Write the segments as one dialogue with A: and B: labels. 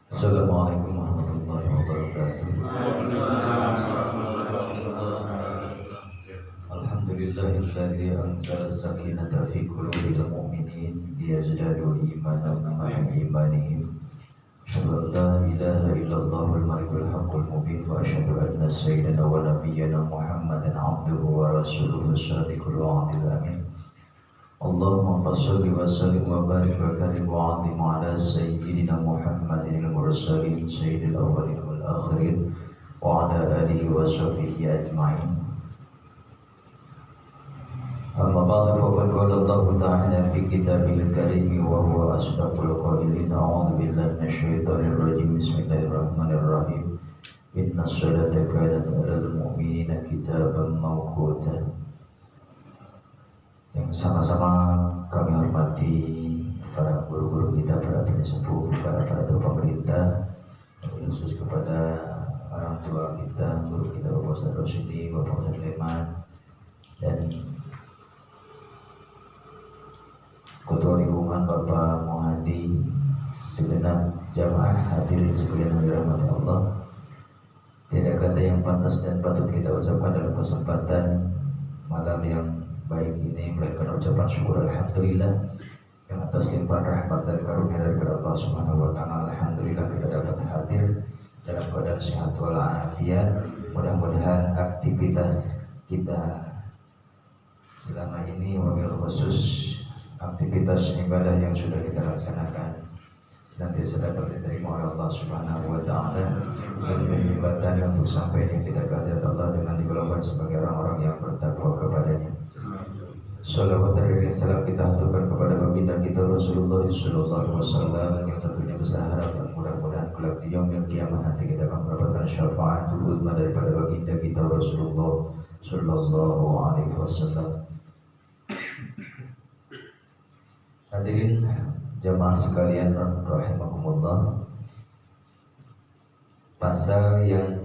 A: Assalamualaikum warahmatullahi wabarakatuh. Alhamdulillahilladzi anzala as-sakinata fi qulubil mu'minin liyazdadu imanan ma'a imanihim. Asyhadu an la ilaha illallahul malikul haqqul mubin wa asyhadu anna sayyidana wa nabiyyana Muhammadan abduhu wa rasuluhu shadiqul wa'dil amin. Allahumma salli wa sallim wa barik wa karim wa azim ala sayyidina Muhammadin al-mursalin sayyidil awwalin wal akhirin wa ala alihi wa sahbihi ajma'in. Amma ba'du, faqad qala Allah ta'ala fi kitabihil karim wa huwa asdaqul qailin. A'udzu billahi minasyaitonir rajim. Bismillahirrahmanirrahim. Inna sholata kanat 'alal mu'minina kitaban mawquta. Yang sama-sama kami hormati para guru-guru kita, para penyepuh, para pemerintah, khusus kepada orang tua kita, guru kita Bapak Ustaz Rosyidi, Bapak Ustaz Leman, dan Ketua Lingkungan Bapak Muhadi, segenap jamaah hadirin sekalian yang dirahmati Allah. Tidak kata yang pantas dan patut kita ucapkan dalam kesempatan malam yang baik ini melainkan ucapan syukur alhamdulillah yang atas limpahan rahmat dan karunia dari Allah Subhanahu wa taala. Alhamdulillah kita dapat hadir dalam keadaan sehat walafiat. Mudah-mudahan aktivitas kita selama ini, wabil khusus aktivitas ibadah yang sudah kita laksanakan, senantiasa dapat diterima oleh Allah Subhanahu wa taala dan menyebabkan untuk sampai kita ke hadirat Allah dengan digolongkan sebagai orang-orang yang bertakwa kepadanya. Salawat dan salam kita haturkan kepada baginda kita Rasulullah sallallahu alaihi wasallam yang tentunya besar harapan mudah-mudahan kelak di yaumil kiamat nanti kita akan mendapatkan syafaatul uzma daripada baginda kita Rasulullah sallallahu alaihi wasallam. Hadirin jamaah sekalian rahimakumullah, pasal yang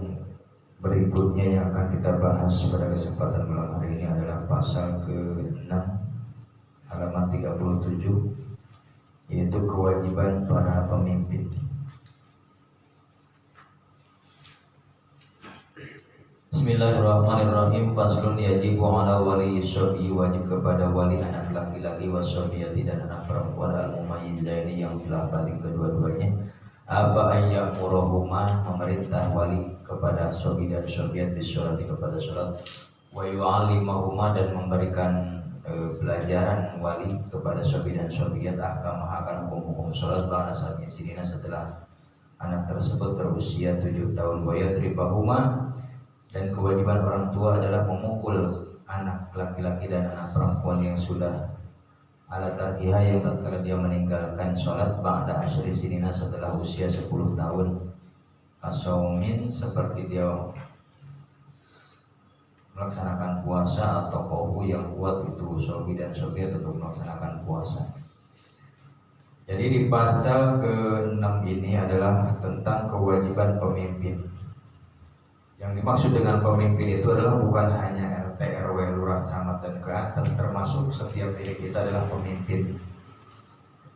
A: berikutnya yang akan kita bahas pada kesempatan malam hari ini adalah pasal ke-6 halaman 37, yaitu kewajiban para pemimpin. Bismillahirrahmanirrahim. Faslun yajibu ala wali syabi, wajib kepada wali anak laki-laki wasyabiyati dan anak perempuan al-mumayyizaini yang telah balik kedua-duanya, apa ayyamurahuma, memerintah wali kepada syabi dan syabiyat bisyolati kepada sholat, wa yu'allimahuma dan memberikan pelajaran wali kepada syabi dan syabiyat ahkam akan hukum-hukum sholat ba'da sab'i sinina, setelah anak tersebut berusia 7 tahun, wa yadribahuma, dan kewajiban orang tua adalah memukul anak laki-laki dan anak perempuan yang sudah ala tarkiha, yang tatkala dia meninggalkan sholat ba'da asyri sinina, setelah usia 10 tahun, asaumin, seperti dia melaksanakan puasa, atau kohu yang kuat itu sobi dan sobiat untuk melaksanakan puasa. Jadi di pasal ke-6 ini adalah tentang kewajiban pemimpin. Yang dimaksud dengan pemimpin itu adalah bukan hanya RT, RW, lurah, camat dan ke atas, termasuk setiap diri kita adalah pemimpin.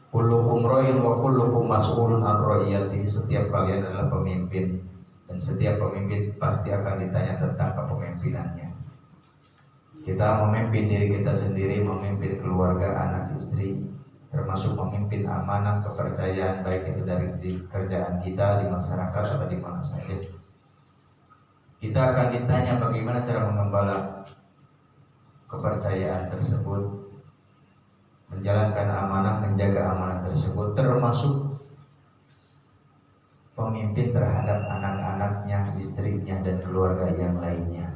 A: Kullukum ra'in wa kullukum mas'ulun an ra'iyati, setiap kalian adalah pemimpin dan setiap pemimpin pasti akan ditanya tentang kepemimpinannya. Kita memimpin diri kita sendiri, memimpin keluarga, anak, istri, termasuk memimpin amanah, kepercayaan, baik itu dari kerjaan kita, di masyarakat atau di mana saja. Kita akan ditanya bagaimana cara mengembala kepercayaan tersebut, menjalankan amanah, menjaga amanah tersebut, termasuk pemimpin terhadap anak-anaknya, istrinya, dan keluarga yang lainnya.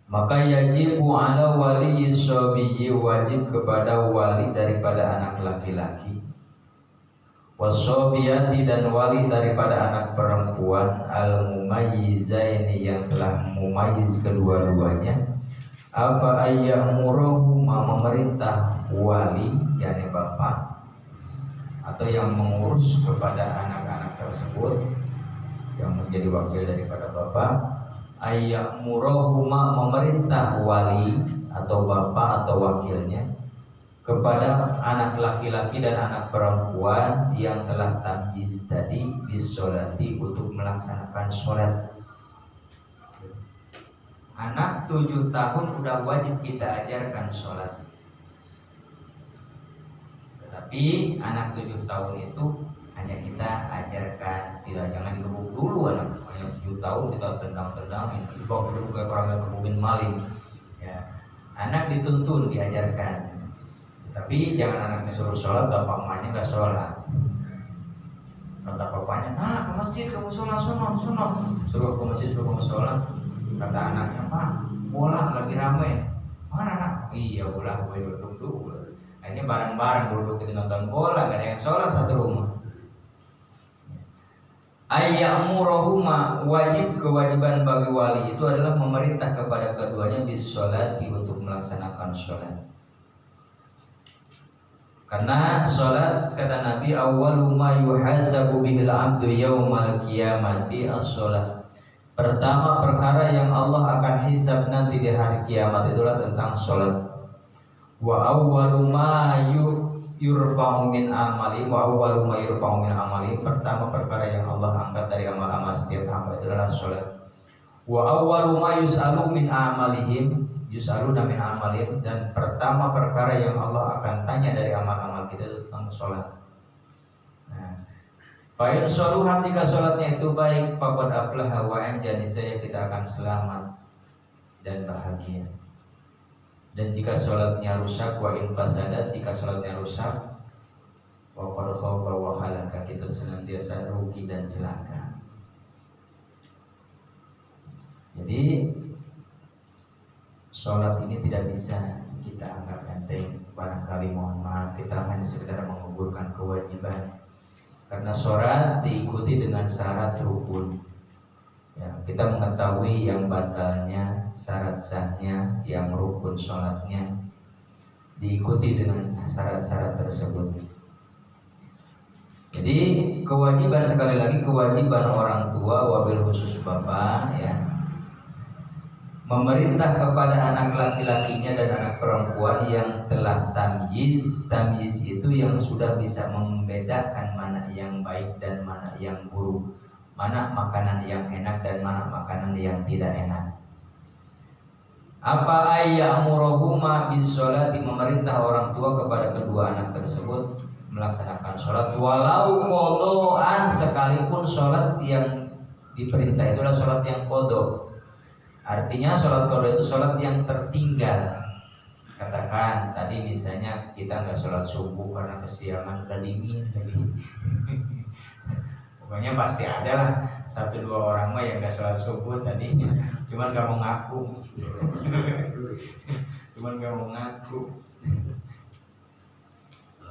A: Maka yajibu ala wali syabiyi, wajib kepada wali daripada anak laki-laki, wasyabiyati, dan wali daripada anak perempuan, al-mumayyizaini, yang telah mumayyiz kedua-duanya, apa ayyamurahuma, memerintah wali, yakni bapak atau yang mengurus kepada anak-anak tersebut yang menjadi wakil daripada bapak, ayyamurahuma, memerintah wali atau bapak atau wakilnya kepada anak laki-laki dan anak perempuan yang telah tamyiz tadi bisolati untuk melaksanakan sholat. Anak 7 tahun udah wajib kita ajarkan sholat. Tetapi anak 7 tahun itu hanya kita ajarkan, jangan digebuk dulu anak. Hanya 7 tahun kita tendang-tendangin, dibawa dulu ke orang yang kebukin maling. Ya. Anak dituntun, diajarkan. Tapi jangan anaknya suruh sholat, bapak emaknya nggak sholat. Kata bapaknya, nah ke masjid kamu sholat, sono. Suruh ke masjid, suruh kamu sholat. Kata anaknya, pak, bola lagi rame. Mana anak? Iya bola, gue duduk dulu. Akhirnya bareng-bareng duduk kita nonton bola, gak ada yang sholat satu rumah. Ayya'murohuma, wajib kewajiban bagi wali itu adalah memerintah kepada keduanya bis sholati untuk melaksanakan sholat. Karena sholat kata Nabi awwalu ma yuhasabu bihil abdu yaumal qiyamati as-sholat. Pertama perkara yang Allah akan hisab nanti di hari kiamat itulah tentang sholat. Wa awwalu ma yurfa'u min amali wa awwalu ma yurfa'u min amali. Pertama perkara yang Allah angkat dari amal-amal setiap hamba itulah sholat. Wa awwalu ma yus'alu min amalihim yus'aluna min amalin, dan pertama perkara yang Allah akan tanya dari amal-amal kita itu tentang sholat. Nah, fa in sholuha, jika sholatnya itu baik, faqad aflaha wa anjani, saya kita akan selamat dan bahagia. Dan jika sholatnya rusak, wa in fasadat, jika sholatnya rusak, wa qad khaba wa halaka, kita senantiasa rugi dan celaka. Jadi sholat ini tidak bisa kita anggap enteng. Barangkali mohon maaf kita hanya sekedar menguburkan kewajiban. Karena sholat diikuti dengan syarat rukun. Ya, kita mengetahui yang batalnya, syarat sahnya, yang rukun sholatnya diikuti dengan syarat-syarat tersebut. Jadi kewajiban, sekali lagi kewajiban orang tua, wabil khusus bapak, ya, memerintah kepada anak laki-lakinya dan anak perempuan yang telah tamyiz. Tamyiz itu yang sudah bisa membedakan mana yang baik dan mana yang buruk, mana makanan yang enak dan mana makanan yang tidak enak. Apa ayya'muruhuma bis-sholati, memerintah orang tua kepada kedua anak tersebut melaksanakan sholat walau qodhoan, sekalipun sholat yang diperintah itulah sholat yang qodho. Artinya sholat qodho itu sholat yang tertinggal. Katakan tadi misalnya kita nggak sholat subuh karena kesiangan, udah dingin jadi pokoknya pasti ada lah 1-2 orang mah yang nggak sholat subuh tadi, cuman nggak mau ngaku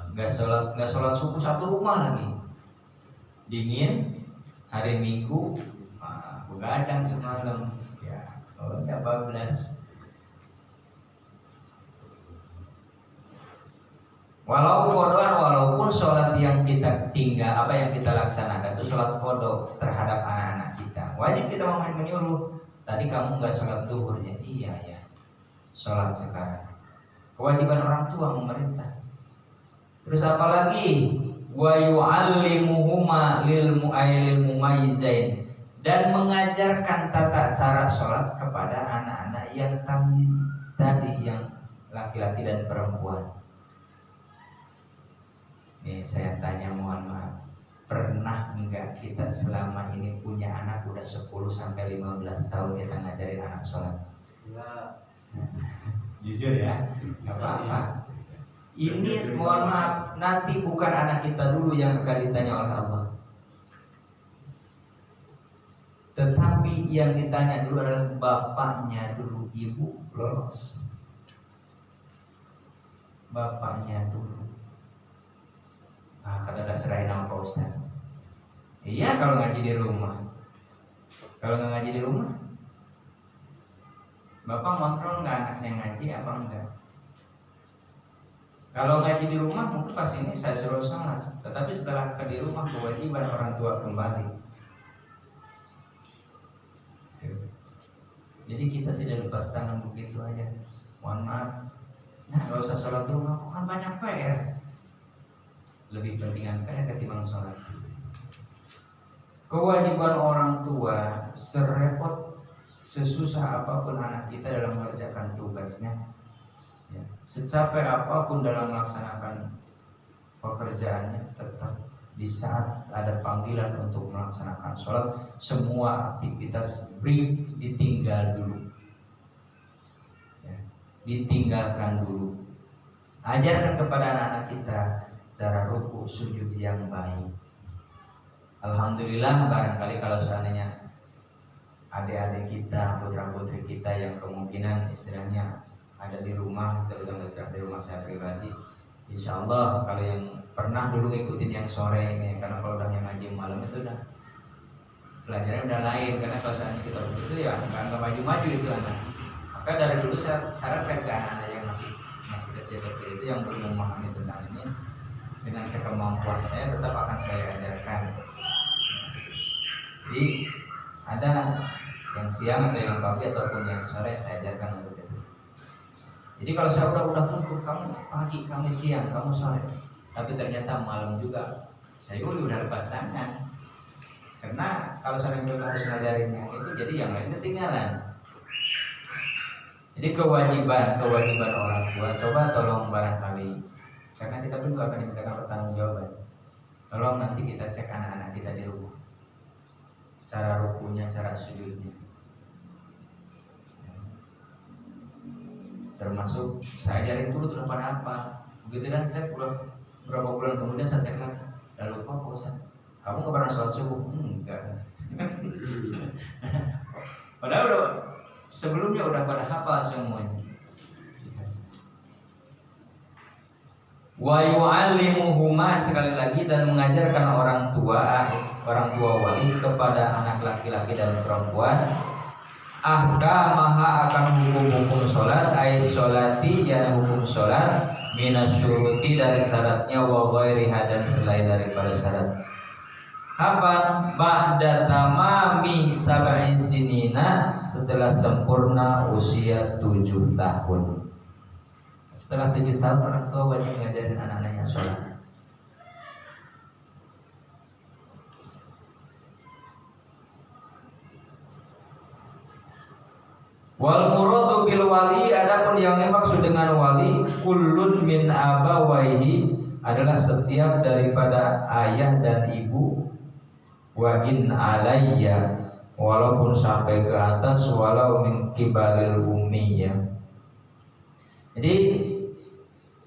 A: nggak sholat subuh satu rumah lagi, dingin hari Minggu, begadang semalam. Udah bablas. Walaupun sholat yang kita tinggal, apa yang kita laksanakan itu sholat qodho terhadap anak-anak kita, wajib kita menyuruh. Tadi kamu nggak sholat duhur ya, iya ya, sholat sekarang. Kewajiban orang tua memerintah. Terus apalagi wa yu'allimuhuma lil mumayyizain, dan mengajarkan tata cara sholat kepada anak-anak yang tamyiz tadi, yang laki-laki dan perempuan. Nih saya tanya, mohon maaf, pernah enggak kita selama ini punya anak udah 10-15 tahun kita ngajarin anak sholat? Enggak. Jujur ya, nggak apa-apa. Ini mohon maaf, nanti bukan anak kita dulu yang akan ditanya oleh Allah, tetapi yang ditanya dulu adalah bapaknya dulu. Ibu lolos, bapaknya dulu. Kata udah serahin sama Pak Ustaz. Iya kalau ngaji di rumah. Kalau nggak ngaji di rumah, bapak kontrol nggak anaknya ngaji apa enggak? Kalau ngaji di rumah mungkin pas ini saya suruh sholat, tetapi setelah ke di rumah kewajiban orang tua kembali. Jadi kita tidak lepas tangan begitu aja. Mohon maaf,
B: Nah, kalau usah sholat dulu, aku kan banyak PR. Lebih pentingan PR ketimbang sholat. Kewajiban orang tua, serepot sesusah apapun anak kita dalam mengerjakan tugasnya, ya, secapek apapun dalam melaksanakan pekerjaannya, tetap di saat ada panggilan untuk melaksanakan sholat, semua aktivitas ditinggal dulu, ya, ditinggalkan dulu. Ajarkan kepada anak-anak kita cara ruku sujud yang baik. Alhamdulillah, barangkali kalau seandainya adik-adik kita, putra-putri kita yang kemungkinan istilahnya ada di rumah, terutama di rumah saya pribadi, insya Allah kalau yang pernah dulu ngikutin yang sore ini, karena kalau udah yang ngaji malam itu udah pelajarannya udah lain, karena kalau seandainya kita begitu ya nggak maju-maju itu anak. Maka dari dulu saya sarankan ke anak-anak yang masih kecil-kecil itu yang belum memahami tentang ini, dengan sekemampuan saya tetap akan saya ajarkan. Jadi ada yang siang atau yang pagi ataupun yang sore saya ajarkan untuk itu. Jadi kalau saya udah kukuh, kamu pagi, kamu siang, kamu sore, tapi ternyata malam juga, saya udah lepas tangan. Karena kalau saya harus ngajarin yang itu, jadi yang lain ketinggalan. Jadi kewajiban orang tua, coba tolong barangkali, karena kita pun juga akan dimintakan pertanggungjawaban. Tolong nanti kita cek anak-anak kita di rumah, cara rukunya, cara sujudnya. Termasuk saya ajarin dulu tuh apa. Begitu dan cek berapa bulan kemudian saya cek lagi. Lalu lupa Pak Ustaz, kamu nggak pernah sholat subuh? Enggak. Padahal sebelumnya udah pada hafal semuanya. Wa yu'allimuhuma, sekali lagi, dan mengajarkan orang tua wali kepada anak laki-laki dan perempuan ahkamaha, akan hukum-hukum sholat, ayat sholati, yana hukum sholat, minas syuruti, dari syaratnya, wa ghairiha, dan selain daripada syarat. Kapan? Ba'da tamami sab'in sinina, setelah sempurna usia 7 tahun. Setelah 7 tahun orang tua wajib ngajarin anak-anaknya sholat. Wal muradu bil wali, adapun yang dimaksud dengan wali, kullun min abawaihi, adalah setiap daripada ayah dan ibu, wa in alayya, walaupun sampai ke atas, walau min kibaril ummiyah. Jadi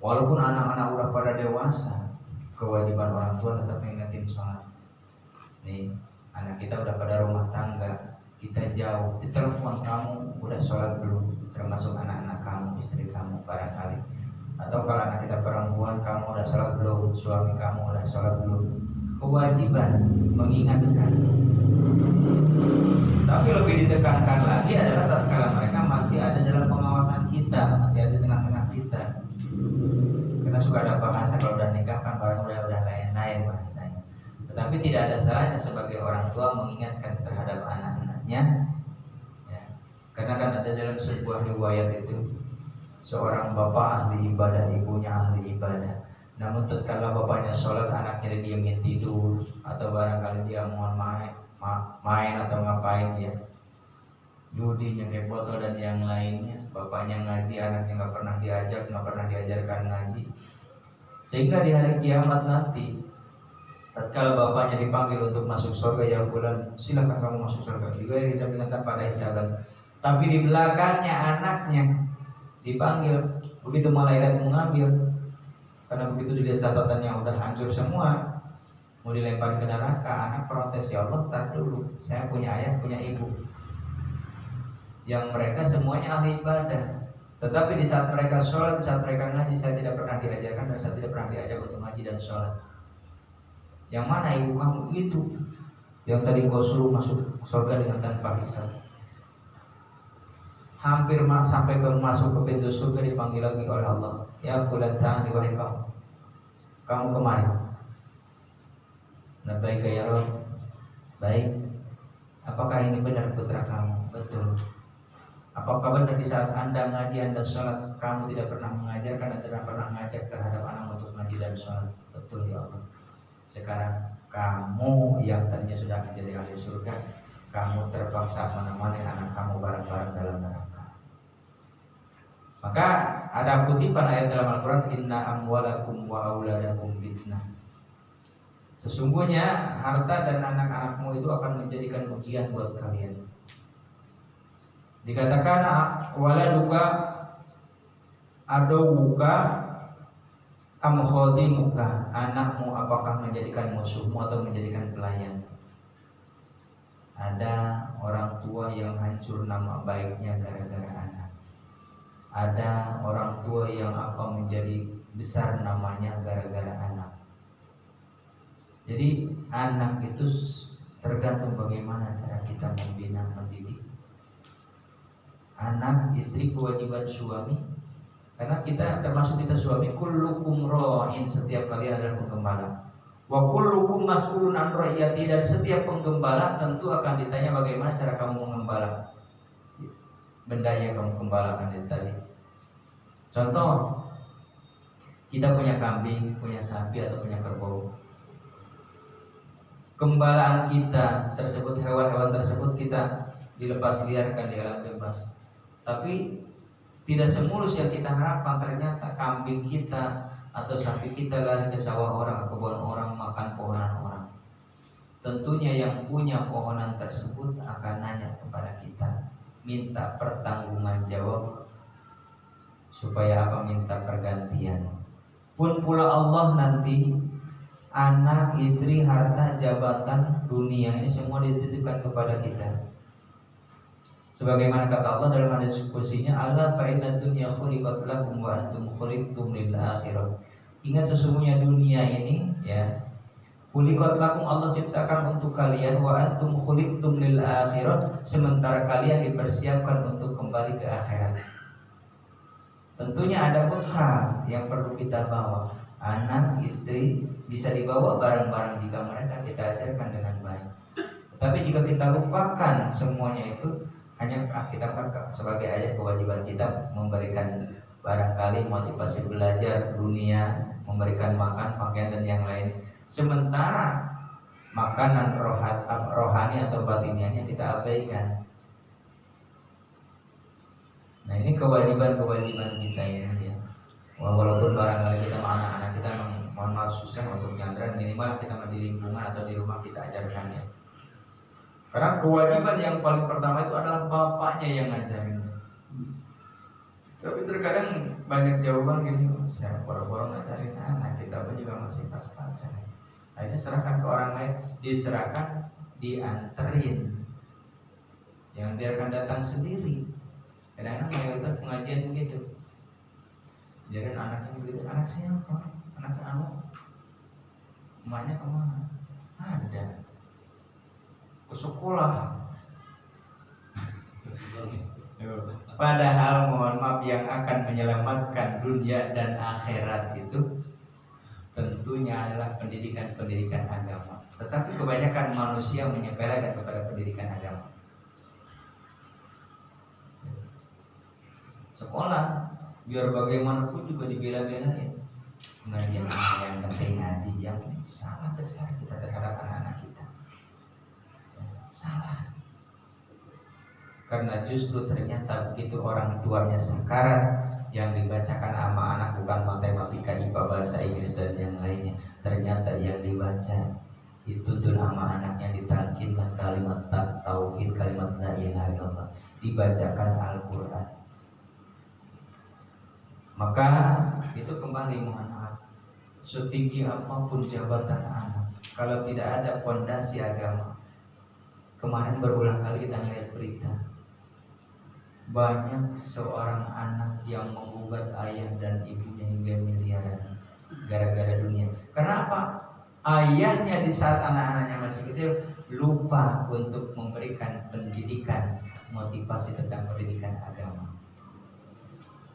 B: walaupun anak-anak udah pada dewasa, kewajiban orang tua tetap mengingatin sholat. Nih, anak kita udah pada rumah tangga, kita jauh, ditelepon, kamu udah sholat belum? Termasuk anak-anak kamu, istri kamu barangkali. Atau kalau anak kita perempuan, kamu udah sholat belum? Suami kamu udah sholat belum? Kewajiban mengingatkan. Tapi lebih ditekankan lagi adalah tatkala mereka masih ada dalam pengawasan kita, masih ada di tengah-tengah kita. Karena suka ada bahasa kalau udah nikah kan barang udah lain-lain bahasanya. Tetapi tidak ada salahnya sebagai orang tua mengingatkan terhadap anak-anaknya, ya. Karena kan ada dalam sebuah riwayat itu, seorang bapak ahli ibadah, ibunya ahli ibadah. Namun tatkala bapaknya sholat, anaknya diamin tidur, atau barangkali dia mohon main atau ngapain ya, judi, nyekep botol dan yang lainnya. Bapaknya ngaji, anaknya nggak pernah diajak, nggak pernah diajarkan ngaji. Sehingga di hari kiamat nanti, tatkala bapaknya dipanggil untuk masuk surga, ya fulan, silakan kamu masuk surga, juga bisa mengantar pada hisaban. Tapi di belakangnya anaknya dipanggil, begitu malaikat mengambil, karena begitu dilihat catatannya udah hancur semua, mau dilempar ke neraka, anak protes, ya Allah, tar dulu, saya punya ayah, punya ibu, yang mereka semuanya ahli ibadah. Tetapi di saat mereka sholat, di saat mereka ngaji, saya tidak pernah diajarkan dan saya tidak pernah diajak untuk ngaji dan sholat. Yang mana ibu kamu itu yang tadi kau suruh masuk surga dengan tanpa hisab? Hampir sampai masuk ke pintu surga dipanggil lagi oleh Allah, ya fulan ta'ani, wahai kamu kemari. Labbaika ya Rabb. Baik, apakah ini benar putra kamu? Betul. Apakah benar di saat Anda ngaji, Anda sholat, kamu tidak pernah mengajarkan dan tidak pernah mengajak terhadap anak untuk ngaji dan sholat? Betul ya Allah. Sekarang kamu yang tadinya sudah menjadi ahli surga, kamu terpaksa menemani anak kamu bareng-bareng dalam neraka. Maka ada kutipan ayat dalam Al-Quran, Inna amwalakum wa auladakum fitnah. Sesungguhnya harta dan anak-anakmu itu akan menjadikan ujian buat kalian. Dikatakan waladuka adawuka am khadimuka, anakmu apakah menjadikan musuhmu atau menjadikan pelayan. Ada orang tua yang hancur nama baiknya gara-gara anak. Ada orang tua yang akan menjadi besar namanya gara-gara anak. Jadi anak itu tergantung bagaimana cara kita membina, mendidik. Anak, istri, kewajiban suami. Karena kita termasuk kita suami, kullukum ra'in, setiap kalian adalah penggembala. Wa kullukum mas'ulun an ra'iyati, dan setiap penggembala tentu akan ditanya bagaimana cara kamu mengembala benda yang kamu gembalakan itu tadi. Contoh, kita punya kambing, punya sapi atau punya kerbau. Gembalaan kita tersebut, hewan-hewan tersebut kita dilepas liarkan di alam bebas. Tapi tidak semulus yang kita harapkan. Ternyata kambing kita atau sapi kita lari ke sawah orang, ke kebun orang, makan pohonan orang. Tentunya yang punya pohonan tersebut akan nanya kepada kita, minta pertanggungan jawab. Supaya apa? Minta pergantian. Pun pula Allah nanti, anak, istri, harta, jabatan, dunia ini semua dititipkan kepada kita. Sebagaimana kata Allah dalam hadis kursinya, Allah fa inna dunya khuliqat lakum wa antum khuliqtum lil akhirah. Ingat sesungguhnya dunia ini ya, khuliqat lakum, Allah ciptakan untuk kalian, wa antum khuliqtum lil akhirah, sementara kalian dipersiapkan untuk kembali ke akhirat. Tentunya ada bekal yang perlu kita bawa. Anak, istri bisa dibawa bareng-bareng jika mereka kita ajarkan dengan baik. Tapi jika kita lupakan semuanya itu, hanya kita kan sebagai ayah kewajiban kita memberikan barangkali motivasi belajar dunia, memberikan makan, pakaian dan yang lain. Sementara makanan rohani atau batiniahnya kita abaikan. Nah ini kewajiban-kewajiban kita ini ya. Walaupun barangkali kita anak-anak kita mohon maaf susah untuk nyandran, minimal kita di lingkungan atau di rumah kita ajarkan ya. Karena kewajiban yang paling pertama itu adalah bapaknya yang ngajarin. Tapi terkadang banyak jawaban gini, saya boro-boro ngajarin anak, kita pun juga masih pas-pasan. Akhirnya serahkan ke orang lain, diserahkan, dianterin. Jangan biarkan datang sendiri. Kadang-kadang mayoritas pengajian begitu. Jadi anaknya begitu, anak siapa? Anak kamu? Emaknya kemana? Ada. Ke sekolah. Padahal mohon maaf, yang akan menyelamatkan dunia dan akhirat itu tentunya adalah pendidikan agama. Tetapi kebanyakan manusia menyepelekan kepada pendidikan agama. Sekolah biar bagaimanapun juga dibela-belain. Pengajian yang penting ngaji, yang salah besar kita terhadap anak-anak kita. Salah. Karena justru ternyata begitu orang tuanya sekarat, yang dibacakan sama anak bukan matematika, IPA, bahasa Inggris dan yang lainnya. Ternyata yang dibaca dituntun sama anaknya, ditalkinkan kalimat tauhid, kalimat la ilaha illallah, dibacakan Al-Quran. Maka itu kembali, mohon maaf, setinggi apapun jabatan anak, kalau tidak ada fondasi agama. Kemarin berulang kali kita melihat berita, banyak seorang anak yang menggugat ayah dan ibunya hingga miliaran gara-gara dunia. Karena apa? Ayahnya di saat anak-anaknya masih kecil lupa untuk memberikan pendidikan, motivasi tentang pendidikan agama.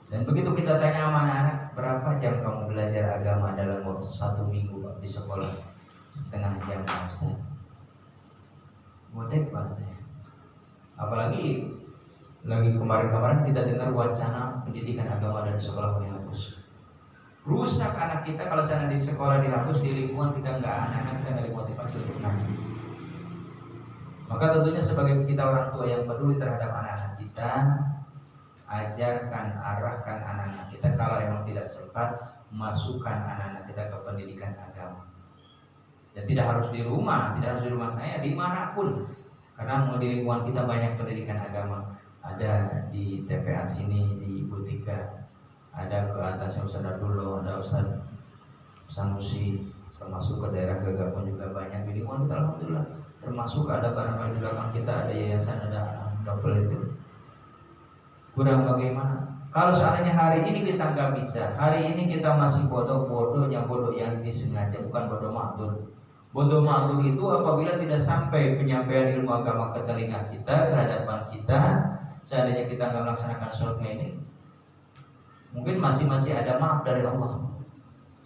B: Dan begitu kita tanya sama anak, berapa jam kamu belajar agama dalam waktu 1 minggu di sekolah? 1/2 jam, Ustaz. Modek Pak saya. Apalagi Lagi kemarin-kemarin kita dengar wacana pendidikan agama dari sekolah dihapus. Rusak anak kita kalau sana di sekolah dihapus, di lingkungan kita anak-anak kita nggak dimotivasi untuk ngaji. Maka tentunya sebagai kita orang tua yang peduli terhadap anak-anak kita, ajarkan, arahkan anak-anak kita. Kalau emang tidak sempat, masukkan anak-anak kita ke pendidikan agama. Dan tidak harus di rumah, tidak harus di rumah saya, dimanapun. Karena di lingkungan kita banyak pendidikan agama. Ada di TPA sini, di Butika, ada ke atasnya Ustaz Abdullah, ada Ustaz Sanusi, termasuk ke daerah Gagak pun juga banyak di lingkungan kita, alhamdulillah. Termasuk ada barangkali di belakang kita ada yayasan, ada double itu. Kurang bagaimana? Kalau seandainya hari ini kita nggak bisa, hari ini kita masih bodoh-bodohnya, bodoh yang disengaja, bukan bodoh maktur. Bodoh maktur itu apabila tidak sampai penyampaian ilmu agama ke telinga kita, ke hadapan kita. Seandainya kita nggak melaksanakan sholat ini, mungkin masih ada maaf dari Allah.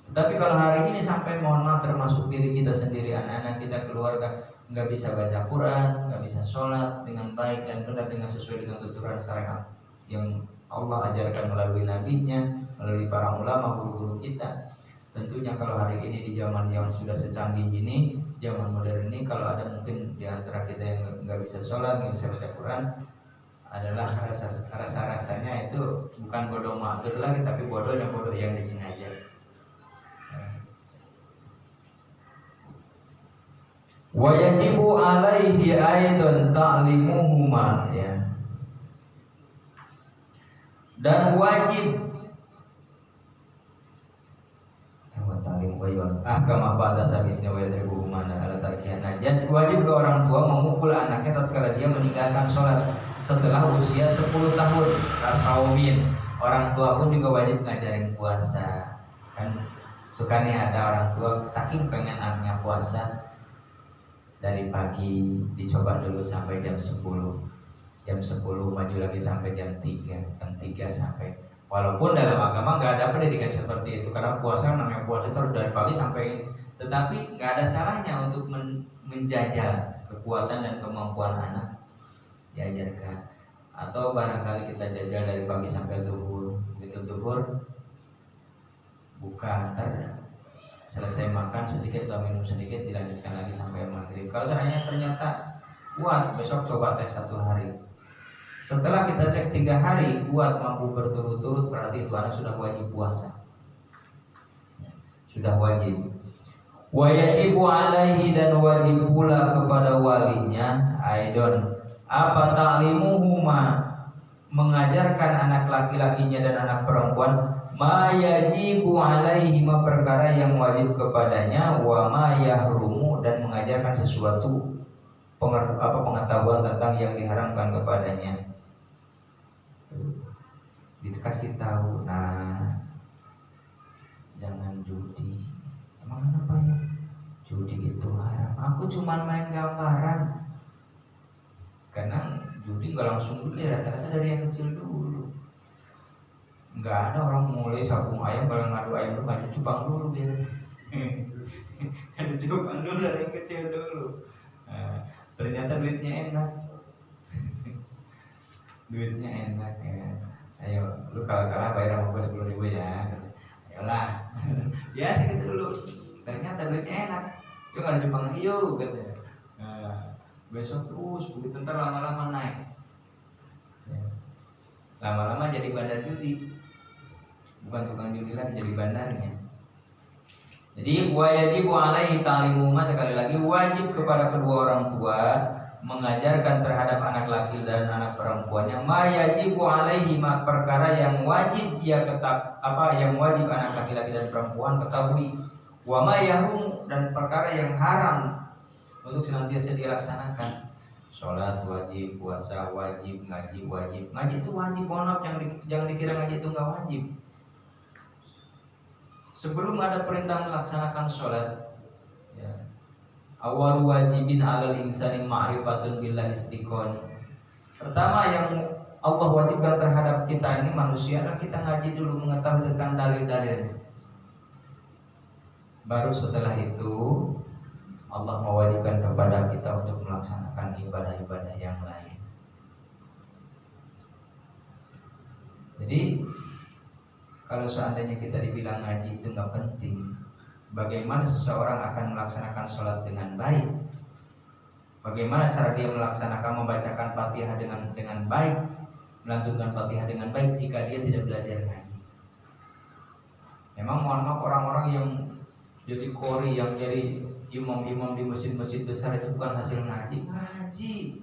B: Tetapi kalau hari ini sampai mohon maaf termasuk diri kita sendiri, anak-anak kita, keluarga nggak bisa baca Quran, nggak bisa sholat dengan baik dan benar dengan sesuai dengan tuturan syariat yang Allah ajarkan melalui nabinya, melalui para ulama, guru-guru kita. Tentunya kalau hari ini di zaman yang sudah secanggih ini, zaman modern ini, kalau ada mungkin di antara kita yang nggak bisa sholat, nggak bisa baca Quran, adalah rasanya itu bukan bodoh maktur lagi, tapi bodohnya bodoh yang disengaja. Wa yajibu alaihi aidan ta'limuhuma, ya. Dan wajib kama pada sabisnya wa yadribu mana ala tarkiyana. Dan wajib ke orang tua memukul anaknya tatkala dia meninggalkan sholat setelah usia 10 tahun. Rasaumin, orang tua pun juga wajib ngajarin puasa. Kan suka nih ada orang tua saking pengen anaknya puasa, dari pagi dicoba dulu sampai jam 10, jam 10 maju lagi sampai jam 3 sampai. Walaupun dalam agama nggak ada pendidikan seperti itu, karena puasa namanya puasa itu harus dari pagi sampai. Tetapi nggak ada salahnya untuk menjajal kekuatan dan kemampuan anak, diajarkan. Atau barangkali kita jajal dari pagi sampai zuhur, begitu zuhur buka, ntar selesai makan sedikit atau minum sedikit, dilanjutkan lagi sampai maghrib. Kalau seandainya ternyata kuat, besok coba tes 1 hari. Setelah kita cek 3 hari kuat, mampu berturut-turut, berarti itu anak sudah wajib puasa, sudah wajib. Wa yajibu alaihi, dan wajib pula kepada walinya, aidon apa ta'limuhuma, mengajarkan anak laki-lakinya dan anak perempuan, ma yajibu alaihi, ma perkara yang wajib kepadanya, wa ma yahrumu, dan mengajarkan sesuatu pengetahuan tentang yang diharamkan kepadanya. Dikasih tahu, nah jangan judi. Emang kenapa ya? Judi itu haram. Aku cuma main gambaran. Karena judi nggak langsung dulu ya, rata-rata dari yang kecil dulu. Nggak ada orang mulai sabung ayam, kalau ngadu ayam dulu ngadu cupang dulu gitu. Ngadu cupang dulu dari yang kecil dulu. Nah, ternyata duitnya enak. Duitnya enak ya. Ayo, lu kalah bayar sama gue 10.000 ya. Ayolah. Biasa gitu dulu. Ternyata duitnya enak. Yuk ngadu cupang lagi yuk gitu. Nah, besok terus begitu, ntar lama-lama naik. Lama-lama jadi bandar judi. Bukan tukang judi lagi, jadi bandarnya. Jadi wajibu alaihi ta'limuhuma, sekali lagi wajib kepada kedua orang tua mengajarkan terhadap anak laki dan anak perempuannya, ma yajibu alaihi, ma perkara yang wajib dia yang wajib anak laki-laki dan perempuan ketahui, wa ma yahrum, dan perkara yang haram untuk senantiasa dilaksanakan. Sholat wajib, puasa wajib, ngaji wajib. Ngaji itu wajib, mohon maaf, jangan dikira ngaji itu nggak wajib. Sebelum ada perintah melaksanakan sholat, ya, awal wajibin alal insani ma'rifatun billahi istiqoni. Pertama yang Allah wajibkan terhadap kita ini manusia, adalah kita ngaji dulu, mengetahui tentang dalil-dalilnya. Baru setelah itu Allah mewajibkan kepada kita untuk melaksanakan ibadah-ibadah yang lain. Jadi kalau seandainya kita dibilang ngaji itu nggak penting, bagaimana seseorang akan melaksanakan sholat dengan baik? Bagaimana cara dia melaksanakan membacakan Fatihah dengan baik, melantunkan Fatihah dengan baik jika dia tidak belajar ngaji? Memang mohon maaf, orang-orang yang jadi qori, yang jadi imam-imam di masjid-masjid besar itu bukan hasil ngaji.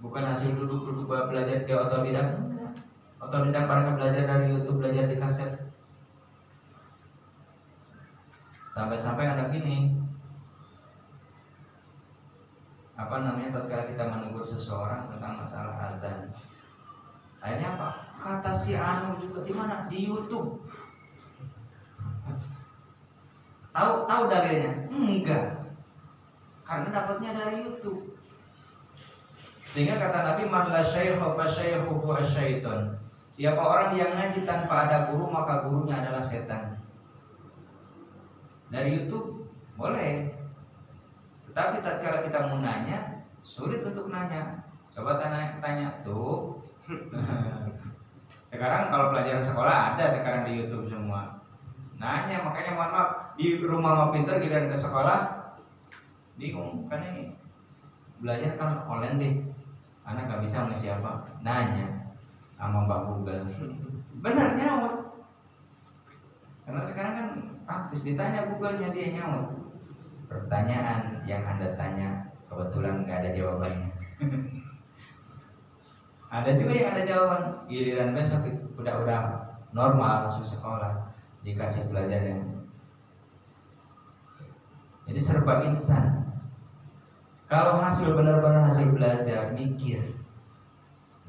B: Bukan hasil duduk-duduk belajar di otodidak, enggak. Otodidak mereka belajar dari YouTube, belajar di kaset. Sampai-sampai anak ini tatkala kita menegur seseorang tentang masalah adzan, akhirnya apa? Kata si Anu juga di mana? Di YouTube. Tahu dalilnya? Enggak. Karena dapatnya dari YouTube. Sehingga kata Nabi, man la syaikha fa syaikhuhu asyaiton. Siapa orang yang ngaji tanpa ada guru, maka gurunya adalah setan. Dari YouTube boleh, tetapi tatkala kita mau nanya, sulit untuk nanya. Coba tanya tuh. Sekarang kalau pelajaran sekolah ada sekarang di YouTube semua. Nanya, makanya mohon maaf, di rumah mau pinter giliran ke sekolah bingung, kan ini belajar kan online deh. Anak nggak bisa mengisi apa? Nanya sama Mbak Google. Benar nyaut. Karena sekarang kan praktis, ditanya Google-nya dia nyaut. Pertanyaan yang Anda tanya kebetulan nggak ada jawabannya. Ada juga yang ada jawaban. Giliran besok udah normal masuk sekolah, dikasih pelajaran. Jadi serba instan. Kalau hasil benar-benar hasil belajar, mikir,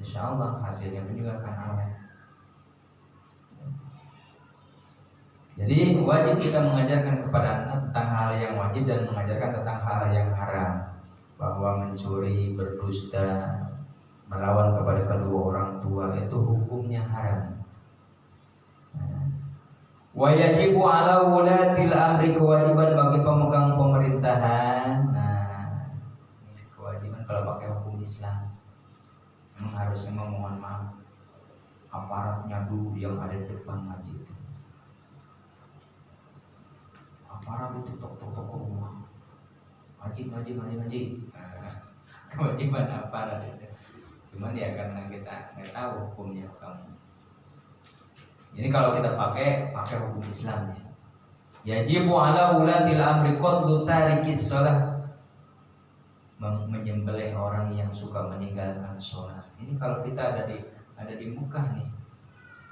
B: insya Allah hasilnya pun juga akan awet. Jadi wajib kita mengajarkan kepada anak tentang hal yang wajib dan mengajarkan tentang hal yang haram. Bahwa mencuri, berdusta, melawan kepada kedua orang tua itu hukumnya haram. Wa yajibu ala wulatil amri, kewajiban bagi pemegang pemerintahan. Ini kewajiban kalau pakai hukum Islam. Memang harusnya memohon maaf aparatnya dulu yang ada di depan ngaji itu. Aparat itu tok rumah. Ngaji. Kewajiban aparat itu. Cuman ya karena kita nggak tahu hukumnya kamu. Ini kalau kita pakai hukum Islam ya. Yajibu ala ulatil amri qatlu tarikis shalah, menyembelih orang yang suka meninggalkan sholat. Ini kalau kita ada di Mekah nih,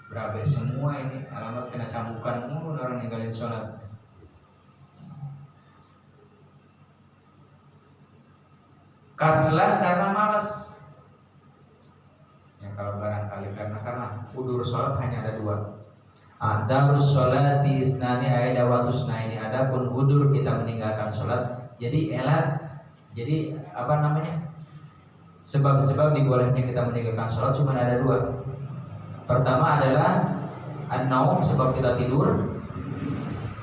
B: berabe semua ini alamat kena cambukan mulu orang ninggalin sholat. Kaslan karena malas. Ya kalau barangkali karena udur sholat hanya ada dua. Adarus sholati isnani aidawatus naini. Adapun udur kita meninggalkan sholat, jadi sebab-sebab dibolehnya kita meninggalkan sholat cuma ada dua. Pertama adalah an-naum, sebab kita tidur.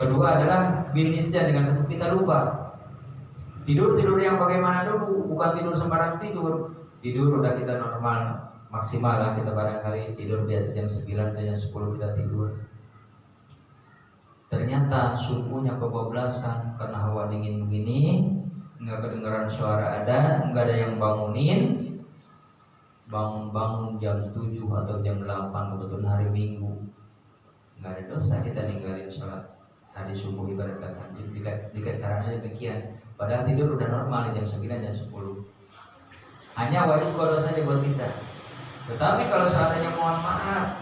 B: Kedua adalah binisya, dengan sebab kita lupa. Tidur yang bagaimana dulu, bukan tidur sembarang tidur. Tidur udah kita normal, maksimal lah kita barangkali tidur biasa jam 9 atau jam 10 kita tidur. Ternyata subuhnya kebablasan karena hawa dingin begini, nggak kedengaran suara ada, nggak ada yang bangunin. Bangun jam 7 atau jam 8 kebetulan hari Minggu, nggak ada dosa kita ninggalin sholat tadi subuh ibarat kata. Jika caranya demikian, padahal tidur udah normal jam 9 jam 10. Hanya wajib qada saja buat kita. Tetapi kalau seandainya mohon maaf,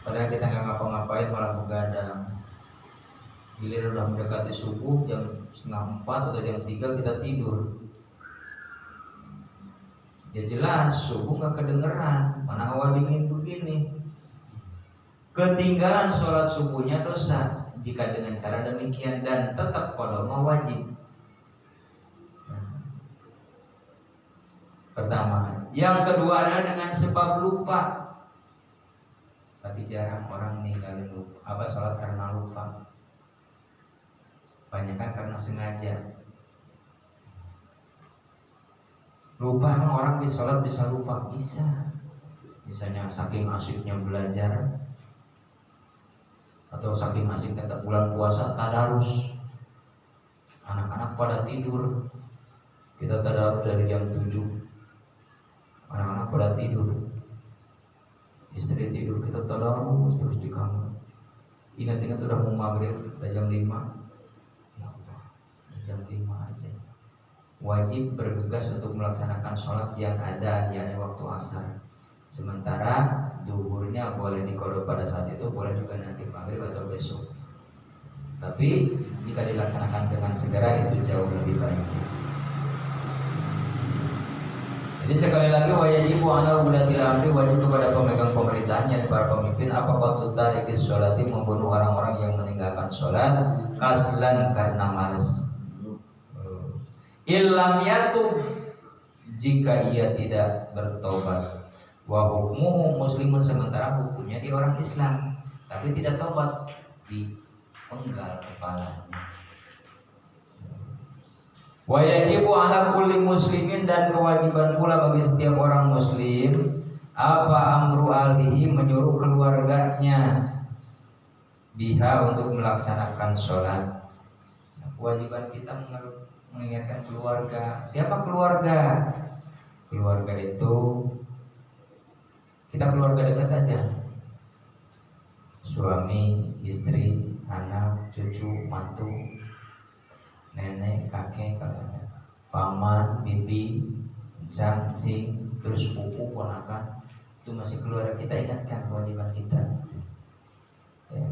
B: padahal kita nggak ngapa-ngapain malah begadang, giliran udah mendekati subuh jam 3:30 atau jam 3 kita tidur, ya jelas subuh nggak kedengeran, mana hawa dingin begini. Ketinggalan sholat subuhnya dosa jika dengan cara demikian, dan tetap qada wajib. Pertama, yang kedua adalah dengan sebab lupa. Tapi jarang orang ninggalin sholat karena lupa. Banyak kan karena sengaja. Lupa, emang orang bisa sholat bisa lupa? Bisa. Misalnya saking asiknya belajar atau saking asiknya bulan puasa tadarus, anak-anak pada tidur, kita tadarus dari jam 7, anak-anak pada tidur, istri tidur, kita tadarus terus di kamar. Ingat-ingat udah mau maghrib, udah jam 5, ya Allah, jam 5 aja. Wajib bergegas untuk melaksanakan sholat yang ada, yakni waktu asar. Sementara duhurnya boleh diqadha pada saat itu, boleh juga nanti maghrib atau besok. Tapi jika dilaksanakan dengan segera itu jauh lebih baik. Jadi sekali lagi wajibu ala ulatil amri, wajib kepada pemegang pemerintahannya, para pemimpin, apa qatlu tarikis sholati, membunuh orang-orang yang meninggalkan sholat kaslan karena malas. Illam yatub, jika ia tidak bertobat. Wa hukmuhu muslimun, sementara hukumnya dia orang Islam tapi tidak tobat, dipenggal kepalanya. Wa yajibu ala kulli muslimin, dan kewajiban pula bagi setiap orang muslim, apa amru alihi, menyuruh keluarganya, biha, untuk melaksanakan sholat. Kewajiban kita mengingatkan keluarga. Siapa keluarga? Keluarga itu kita keluarga dekat aja, suami, istri, anak, cucu, mantu, nenek, kakek, paman, bibi, cing, terus sepupu, ponakan, itu masih keluarga. Kita ingatkan kewajiban kita. Ya.